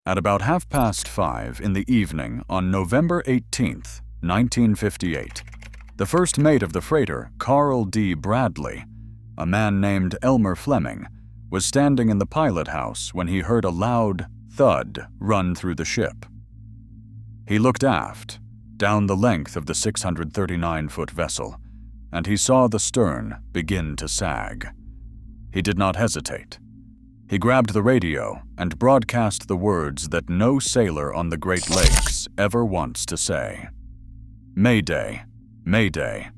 At about 5:30 in the evening on November 18th, 1958, the first mate of the freighter, Carl D. Bradley, a man named Elmer Fleming, was standing in the pilot house when he heard a loud thud run through the ship. He looked aft, down the length of the 639-foot vessel, and he saw the stern begin to sag. He did not hesitate. He grabbed the radio and broadcast the words that no sailor on the Great Lakes ever wants to say. Mayday, Mayday.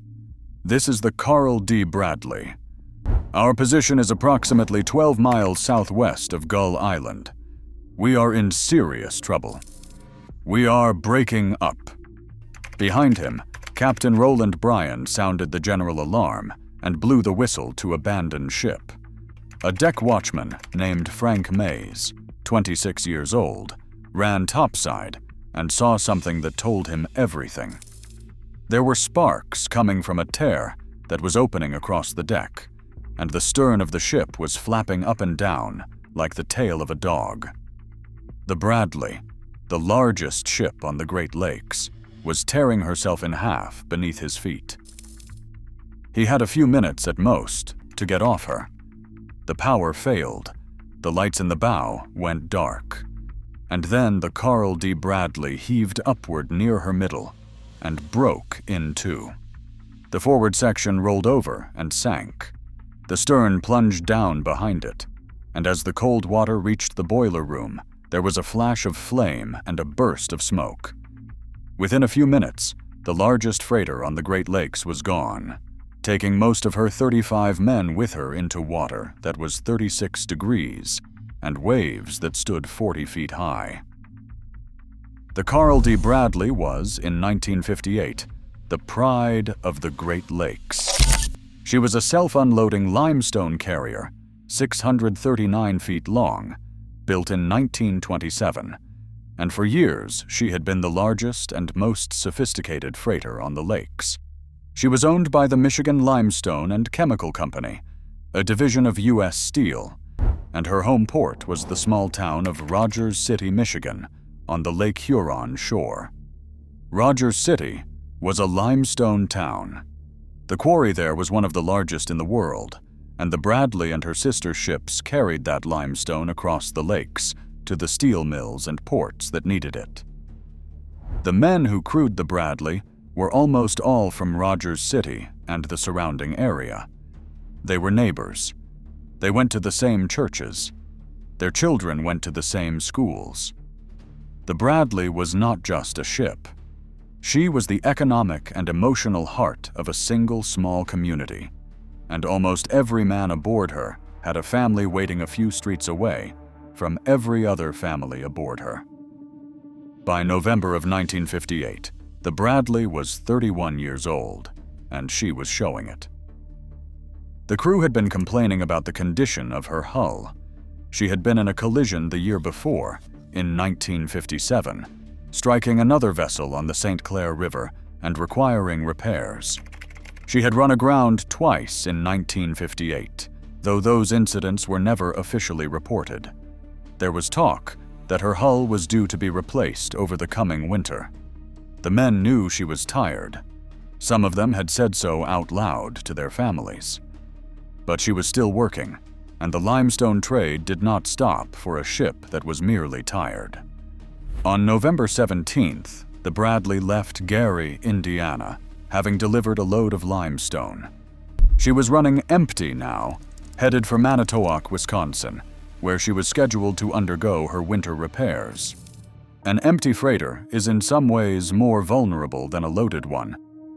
This is the Carl D. Bradley. Our position is approximately 12 miles southwest of Gull Island. We are in serious trouble. We are breaking up. Behind him, Captain Roland Bryan sounded the general alarm and blew the whistle to abandon ship. A deck watchman named Frank Mays, 26 years old, ran topside and saw something that told him everything. There were sparks coming from a tear that was opening across the deck, and the stern of the ship was flapping up and down like the tail of a dog. The Bradley, the largest ship on the Great Lakes, was tearing herself in half beneath his feet. He had a few minutes at most to get off her. The power failed, the lights in the bow went dark, and then the Carl D. Bradley heaved upward near her middle and broke in two. The forward section rolled over and sank. The stern plunged down behind it, and as the cold water reached the boiler room, there was a flash of flame and a burst of smoke. Within a few minutes, the largest freighter on the Great Lakes was gone, taking most of her 35 men with her into water that was 36 degrees and waves that stood 40 feet high. The Carl D. Bradley was, in 1958, the pride of the Great Lakes. She was a self-unloading limestone carrier, 639 feet long, built in 1927, and for years she had been the largest and most sophisticated freighter on the lakes. She was owned by the Michigan Limestone and Chemical Company, a division of U.S. Steel, and her home port was the small town of Rogers City, Michigan, on the Lake Huron shore. Rogers City was a limestone town. The quarry there was one of the largest in the world, and the Bradley and her sister ships carried that limestone across the lakes to the steel mills and ports that needed it. The men who crewed the Bradley were almost all from Rogers City and the surrounding area. They were neighbors. They went to the same churches. Their children went to the same schools. The Bradley was not just a ship. She was the economic and emotional heart of a single small community, and almost every man aboard her had a family waiting a few streets away from every other family aboard her. By November of 1958, the Bradley was 31 years old, and she was showing it. The crew had been complaining about the condition of her hull. She had been in a collision the year before, in 1957, striking another vessel on the St. Clair River and requiring repairs. She had run aground twice in 1958, though those incidents were never officially reported. There was talk that her hull was due to be replaced over the coming winter. The men knew she was tired. Some of them had said so out loud to their families. But she was still working, and the limestone trade did not stop for a ship that was merely tired. On November 17th, the Bradley left Gary, Indiana, having delivered a load of limestone. She was running empty now, headed for Manitowoc, Wisconsin, where she was scheduled to undergo her winter repairs. An empty freighter is in some ways more vulnerable than a loaded one,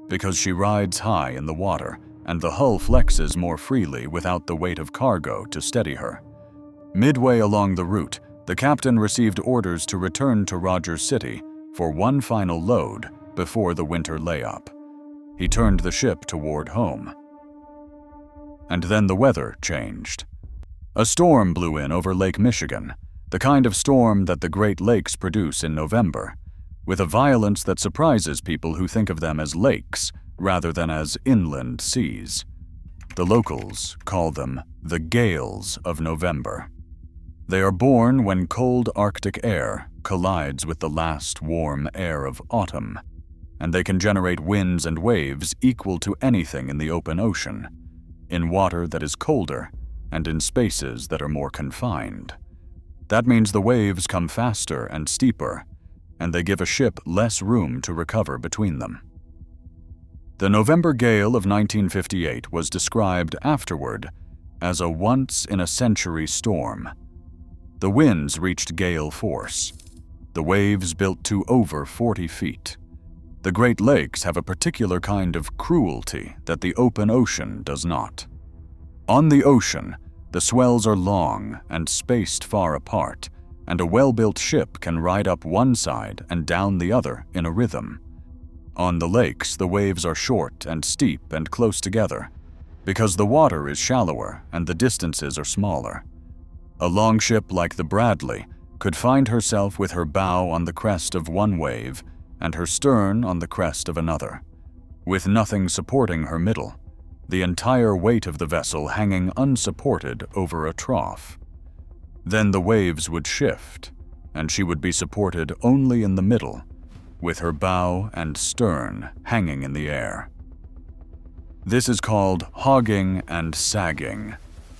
because she rides high in the water and the hull flexes more freely without the weight of cargo to steady her. Midway along the route, the captain received orders to return to Rogers City for one final load before the winter layup. He turned the ship toward home. And then the weather changed. A storm blew in over Lake Michigan, the kind of storm that the Great Lakes produce in November, with a violence that surprises people who think of them as lakes rather than as inland seas. The locals call them the gales of November. They are born when cold Arctic air collides with the last warm air of autumn, and they can generate winds and waves equal to anything in the open ocean, in water that is colder, and in spaces that are more confined. That means the waves come faster and steeper, and they give a ship less room to recover between them. The November gale of 1958 was described afterward as a once-in-a-century storm. The winds reached gale force. The waves built to over 40 feet. The Great Lakes have a particular kind of cruelty that the open ocean does not. On the ocean, the swells are long and spaced far apart, and a well-built ship can ride up one side and down the other in a rhythm. On the lakes, the waves are short and steep and close together, because the water is shallower and the distances are smaller. A longship like the Bradley could find herself with her bow on the crest of one wave and her stern on the crest of another, with nothing supporting her middle, the entire weight of the vessel hanging unsupported over a trough. Then the waves would shift, and she would be supported only in the middle, with her bow and stern hanging in the air. This is called hogging and sagging,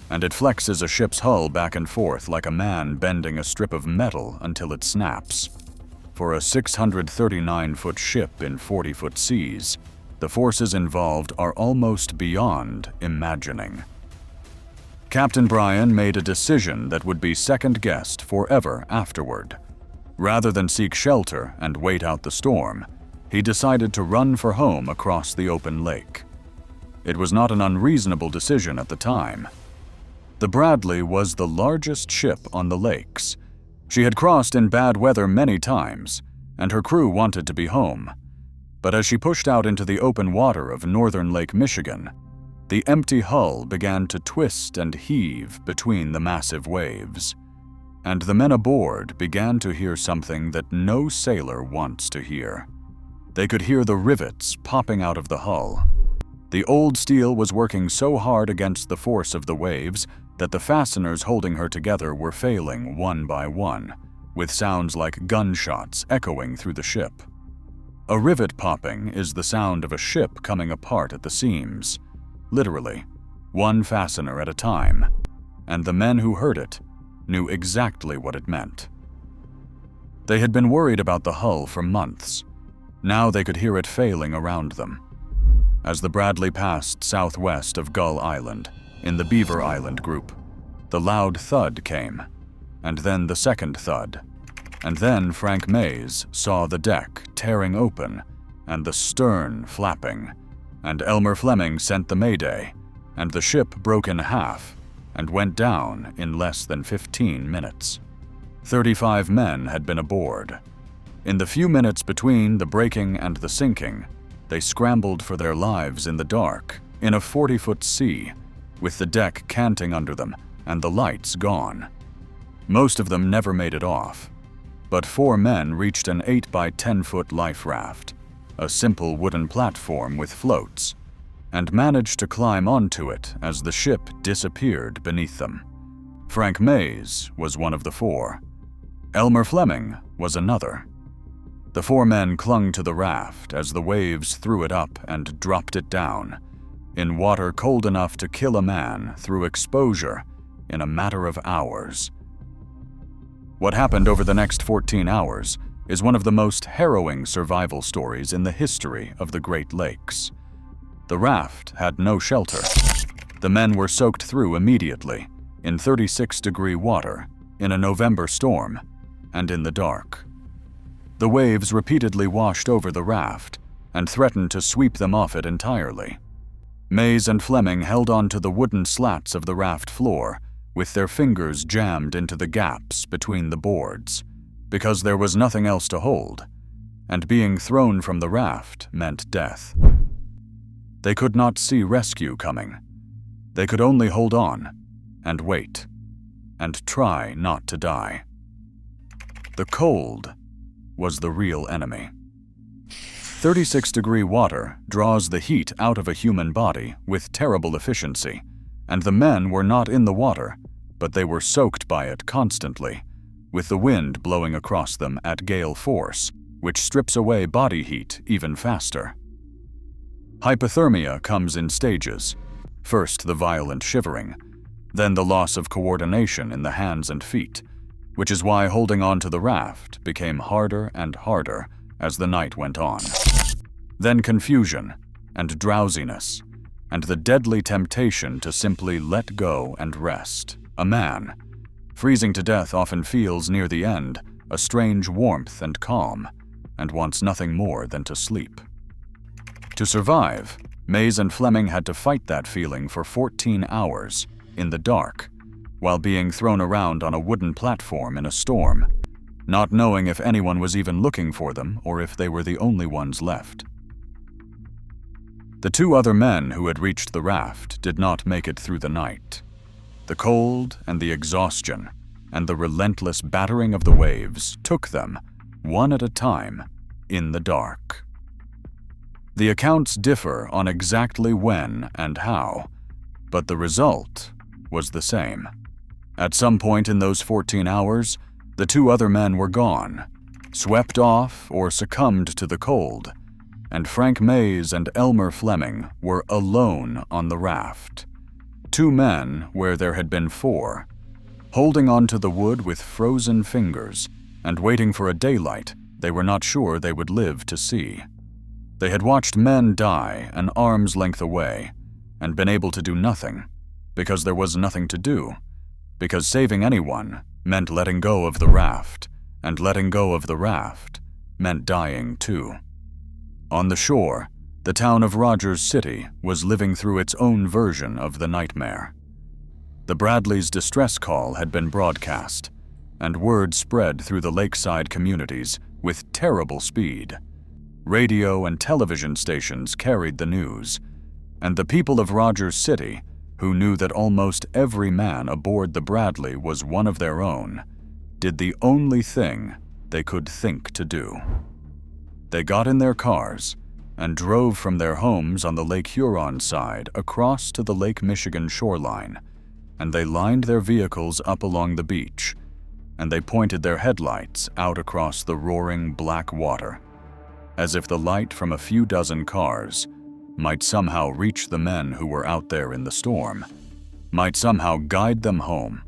and it flexes a ship's hull back and forth like a man bending a strip of metal until it snaps. For a 639-foot ship in 40-foot seas, the forces involved are almost beyond imagining. Captain Bryan made a decision that would be second-guessed forever afterward. Rather than seek shelter and wait out the storm, he decided to run for home across the open lake. It was not an unreasonable decision at the time. The Bradley was the largest ship on the lakes. She had crossed in bad weather many times, and her crew wanted to be home. But as she pushed out into the open water of northern Lake Michigan, the empty hull began to twist and heave between the massive waves. And the men aboard began to hear something that no sailor wants to hear. They could hear the rivets popping out of the hull. The old steel was working so hard against the force of the waves that the fasteners holding her together were failing one by one, with sounds like gunshots echoing through the ship. A rivet popping is the sound of a ship coming apart at the seams, literally, one fastener at a time, and the men who heard it knew exactly what it meant. They had been worried about the hull for months. Now they could hear it failing around them. As the Bradley passed southwest of Gull Island, in the Beaver Island group, the loud thud came, and then the second thud, and then Frank Mays saw the deck tearing open and the stern flapping, and Elmer Fleming sent the Mayday, and the ship broke in half and went down in less than 15 minutes. 35 men had been aboard. In the few minutes between the breaking and the sinking, they scrambled for their lives in the dark, in a 40-foot sea, with the deck canting under them and the lights gone. Most of them never made it off, but 4 men reached an 8 by 10-foot life raft, a simple wooden platform with floats, and managed to climb onto it as the ship disappeared beneath them. Frank Mays was one of the 4. Elmer Fleming was another. The 4 men clung to the raft as the waves threw it up and dropped it down, in water cold enough to kill a man through exposure in a matter of hours. What happened over the next 14 hours is one of the most harrowing survival stories in the history of the Great Lakes. The raft had no shelter. The men were soaked through immediately, in 36-degree water, in a November storm, and in the dark. The waves repeatedly washed over the raft and threatened to sweep them off it entirely. Mays and Fleming held on to the wooden slats of the raft floor with their fingers jammed into the gaps between the boards, because there was nothing else to hold, and being thrown from the raft meant death. They could not see rescue coming. They could only hold on and wait, and try not to die. The cold was the real enemy. 36-degree water draws the heat out of a human body with terrible efficiency, and the men were not in the water, but they were soaked by it constantly, with the wind blowing across them at gale force, which strips away body heat even faster. Hypothermia comes in stages. First the violent shivering, then the loss of coordination in the hands and feet, which is why holding on to the raft became harder and harder as the night went on. Then confusion and drowsiness, and the deadly temptation to simply let go and rest. A man, freezing to death, often feels near the end a strange warmth and calm, and wants nothing more than to sleep. To survive, Mays and Fleming had to fight that feeling for 14 hours, in the dark, while being thrown around on a wooden platform in a storm, not knowing if anyone was even looking for them or if they were the only ones left. The two other men who had reached the raft did not make it through the night. The cold and the exhaustion and the relentless battering of the waves took them, one at a time, in the dark. The accounts differ on exactly when and how, but the result was the same. At some point in those 14 hours, the two other men were gone, swept off or succumbed to the cold, and Frank Mays and Elmer Fleming were alone on the raft. Two men where there had been four, holding onto the wood with frozen fingers and waiting for a daylight they were not sure they would live to see. They had watched men die an arm's length away and been able to do nothing because there was nothing to do, because saving anyone meant letting go of the raft, and letting go of the raft meant dying too. On the shore, the town of Rogers City was living through its own version of the nightmare. The Bradleys' distress call had been broadcast, and word spread through the lakeside communities with terrible speed. Radio and television stations carried the news, and the people of Rogers City, who knew that almost every man aboard the Bradley was one of their own, did the only thing they could think to do. They got in their cars and drove from their homes on the Lake Huron side across to the Lake Michigan shoreline, and they lined their vehicles up along the beach, and they pointed their headlights out across the roaring black water, as if the light from a few dozen cars might somehow reach the men who were out there in the storm, might somehow guide them home,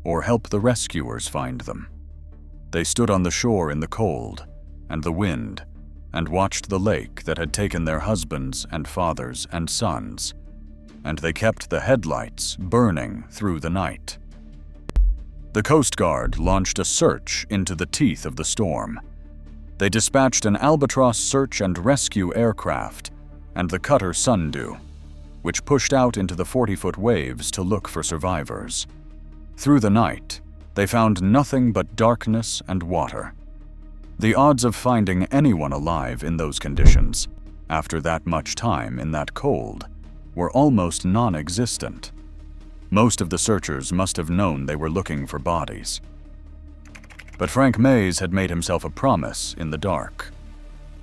or help the rescuers find them. They stood on the shore in the cold and the wind and watched the lake that had taken their husbands and fathers and sons, and they kept the headlights burning through the night. The Coast Guard launched a search into the teeth of the storm. They dispatched an Albatross search and rescue aircraft and the cutter Sundew, which pushed out into the 40-foot waves to look for survivors. Through the night, they found nothing but darkness and water. The odds of finding anyone alive in those conditions, after that much time in that cold, were almost non-existent. Most of the searchers must have known they were looking for bodies. But Frank Mays had made himself a promise in the dark.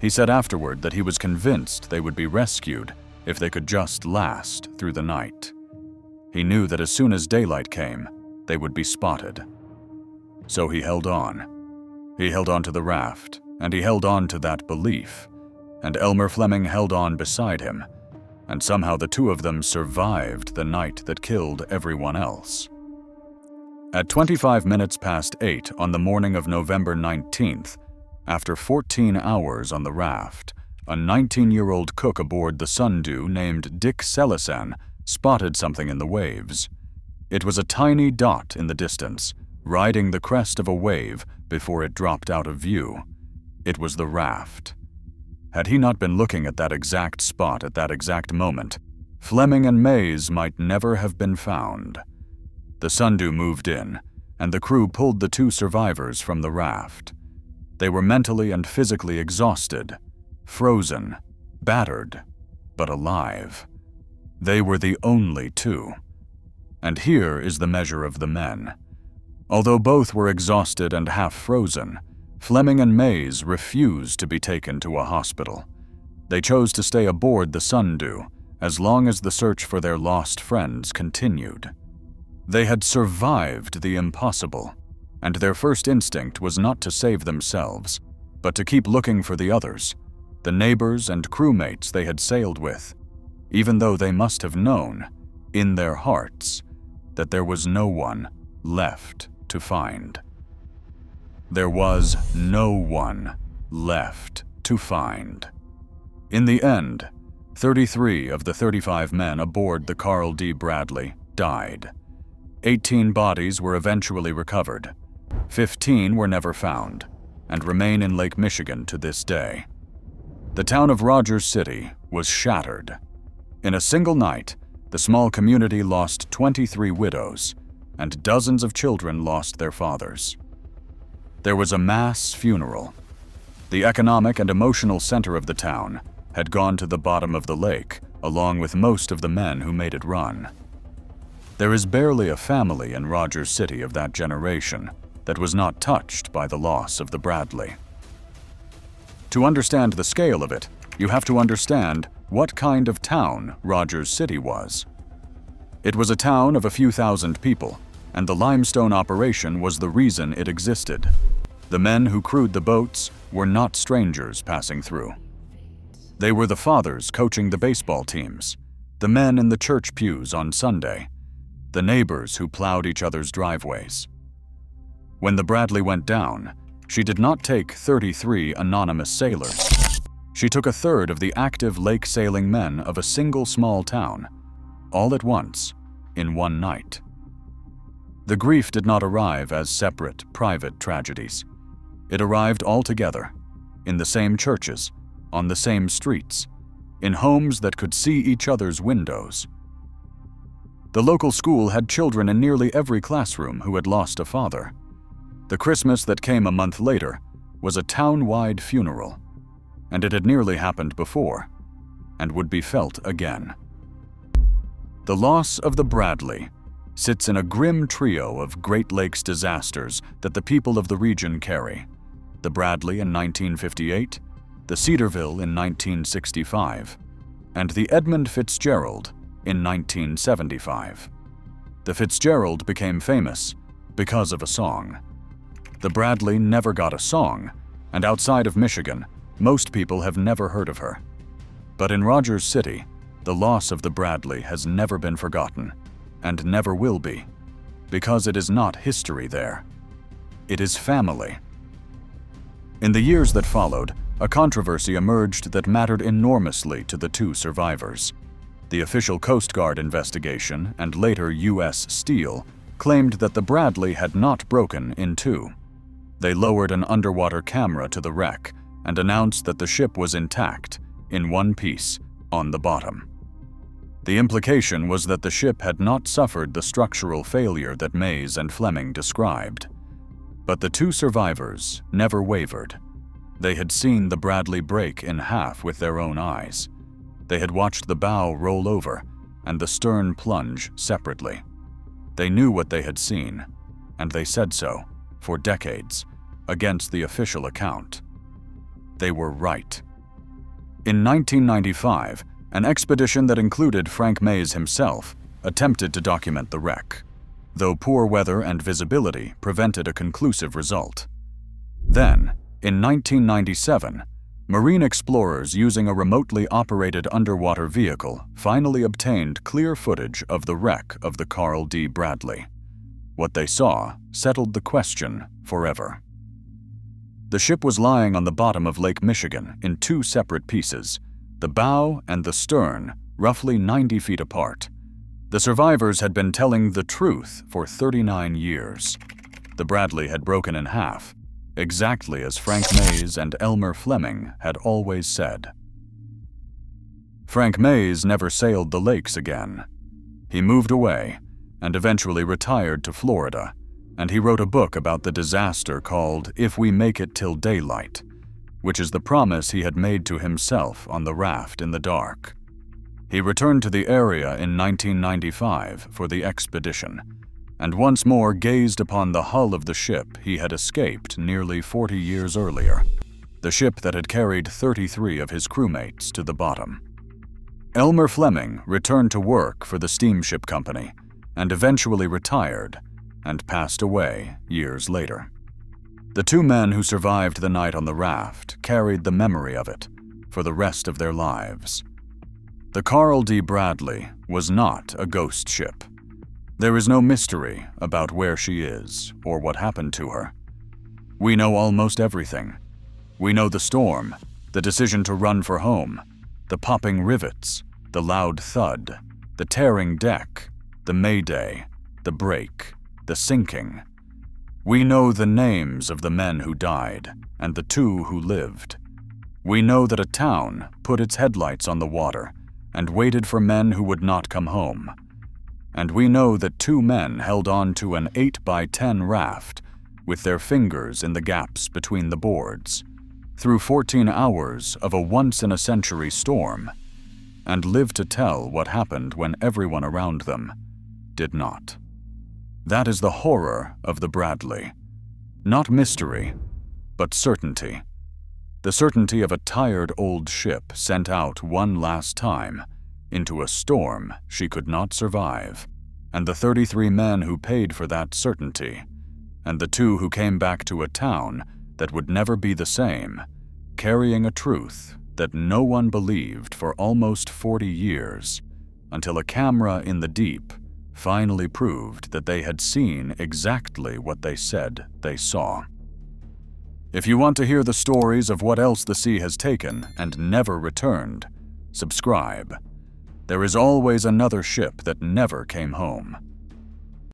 He said afterward that he was convinced they would be rescued if they could just last through the night. He knew that as soon as daylight came, they would be spotted. So he held on. He held on to the raft, and he held on to that belief, and Elmer Fleming held on beside him, and somehow the two of them survived the night that killed everyone else. At 25 minutes past 8 on the morning of November 19th, after 14 hours on the raft, a 19-year-old cook aboard the Sundew named Dick Selisan spotted something in the waves. It was a tiny dot in the distance, riding the crest of a wave before it dropped out of view. It was the raft. Had he not been looking at that exact spot at that exact moment, Fleming and Mays might never have been found. The Sundew moved in, and the crew pulled the two survivors from the raft. They were mentally and physically exhausted, frozen, battered, but alive. They were the only two. And here is the measure of the men. Although both were exhausted and half frozen, Fleming and Mays refused to be taken to a hospital. They chose to stay aboard the Sundew as long as the search for their lost friends continued. They had survived the impossible, and their first instinct was not to save themselves, but to keep looking for the others, the neighbors and crewmates they had sailed with, even though they must have known, in their hearts, that there was no one left to find. There was no one left to find. In the end, 33 of the 35 men aboard the Carl D. Bradley died. 18 bodies were eventually recovered. 15 were never found and remain in Lake Michigan to this day. The town of Rogers City was shattered. In a single night, the small community lost 23 widows, and dozens of children lost their fathers. There was a mass funeral. The economic and emotional center of the town had gone to the bottom of the lake, along with most of the men who made it run. There is barely a family in Rogers City of that generation that was not touched by the loss of the Bradley. To understand the scale of it, you have to understand what kind of town Rogers City was. It was a town of a few thousand people, and the limestone operation was the reason it existed. The men who crewed the boats were not strangers passing through. They were the fathers coaching the baseball teams, the men in the church pews on Sunday, the neighbors who plowed each other's driveways. When the Bradley went down, she did not take 33 anonymous sailors. She took a third of the active lake-sailing men of a single small town, all at once, in one night. The grief did not arrive as separate, private tragedies. It arrived all together, in the same churches, on the same streets, in homes that could see each other's windows. The local school had children in nearly every classroom who had lost a father. The Christmas that came a month later was a town-wide funeral, and it had nearly happened before, and would be felt again. The loss of the Bradley sits in a grim trio of Great Lakes disasters that the people of the region carry: the Bradley in 1958, the Cedarville in 1965, and the Edmund Fitzgerald in 1975. The Fitzgerald became famous because of a song. The Bradley never got a song, and outside of Michigan, most people have never heard of her. But in Rogers City, the loss of the Bradley has never been forgotten, and never will be, because it is not history there. It is family. In the years that followed, a controversy emerged that mattered enormously to the two survivors. The official Coast Guard investigation, and later U.S. Steel, claimed that the Bradley had not broken in two. They lowered an underwater camera to the wreck and announced that the ship was intact, in one piece, on the bottom. The implication was that the ship had not suffered the structural failure that Mays and Fleming described. But the two survivors never wavered. They had seen the Bradley break in half with their own eyes. They had watched the bow roll over and the stern plunge separately. They knew what they had seen, and they said so, for decades, against the official account. They were right. In 1995, an expedition that included Frank Mays himself attempted to document the wreck, though poor weather and visibility prevented a conclusive result. Then, in 1997, marine explorers using a remotely operated underwater vehicle finally obtained clear footage of the wreck of the Carl D. Bradley. What they saw settled the question forever. The ship was lying on the bottom of Lake Michigan in two separate pieces, the bow and the stern roughly 90 feet apart. The survivors had been telling the truth for 39 years. The Bradley had broken in half, exactly as Frank Mays and Elmer Fleming had always said. Frank Mays never sailed the lakes again. He moved away and eventually retired to Florida, and he wrote a book about the disaster called If We Make It Till Daylight, which is the promise he had made to himself on the raft in the dark. He returned to the area in 1995 for the expedition, and once more gazed upon the hull of the ship he had escaped nearly 40 years earlier, the ship that had carried 33 of his crewmates to the bottom. Elmer Fleming returned to work for the steamship company, and eventually retired and passed away years later. The two men who survived the night on the raft carried the memory of it for the rest of their lives. The Carl D. Bradley was not a ghost ship. There is no mystery about where she is or what happened to her. We know almost everything. We know the storm, the decision to run for home, the popping rivets, the loud thud, the tearing deck, the Mayday, the break, the sinking. We know the names of the men who died and the two who lived. We know that a town put its headlights on the water and waited for men who would not come home. And we know that two men held on to an 8x10 raft with their fingers in the gaps between the boards through 14 hours of a once-in-a-century storm, and lived to tell what happened when everyone around them did not. That is the horror of the Bradley. Not mystery, but certainty. The certainty of a tired old ship sent out one last time into a storm she could not survive, and the 33 men who paid for that certainty, and the two who came back to a town that would never be the same, carrying a truth that no one believed for almost 40 years, until a camera in the deep finally proved that they had seen exactly what they said they saw. If you want to hear the stories of what else the sea has taken and never returned, subscribe. There is always another ship that never came home.